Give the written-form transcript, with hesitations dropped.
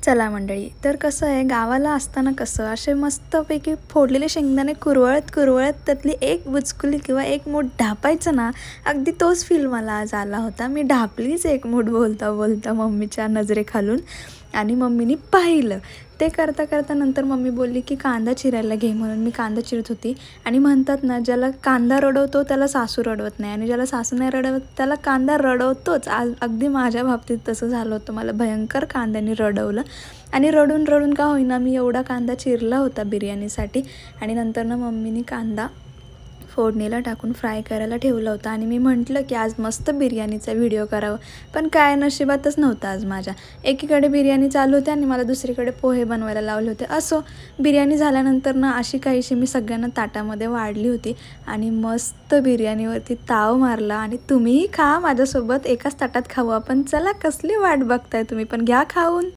चला मंडळी, तर कसं आहे गावाला असताना कसं असे मस्तपैकी फोडलेले शेंगदाणे कुरवळत कुरवळत त्यातली एक बुचकुली किंवा एक मूठ ढापायचं ना, अगदी तोच फील मला आज आला होता. मी ढापलीच एक मूठ बोलता बोलता मम्मीच्या नजरेखालून आणि मम्मीनी पाहिलं. ते करता करता नंतर मम्मी बोलली की कांदा चिरायला घे, म्हणून मी कांदा चिरत होती. आणि म्हणतात ना, ज्याला कांदा रडवतो त्याला सासू रडवत नाही, आणि ज्याला सासू नाही रडवत त्याला कांदा रडवतोच. आज अगदी माझ्या बाबतीत तसं झालं होतं. मला भयंकर कांद्याने रडवलं आणि रडून रडून का होईना मी एवढा कांदा चिरला होता बिर्याणीसाठी. आणि नंतर ना मम्मीने कांदा फोडणीला टाकून फ्राय करायला ठेवलं होतं. आणि मी म्हटलं की आज मस्त बिर्याणीचा व्हिडिओ करावं, पण काय नशिबातच नव्हतं आज माझ्या. एकीकडे बिर्याणी चालू होते आणि मला दुसरीकडे पोहे बनवायला लावले होते. असो, बिर्याणी झाल्यानंतर ना अशी काहीशी मी सगळ्यांना ताटामध्ये वाढली होती आणि मस्त बिर्याणीवरती ताव मारला. आणि तुम्हीही खा माझ्यासोबत, एकाच ताटात खाऊ आपण. चला, कसली वाट बघताय तुम्ही, पण घ्या खाऊन.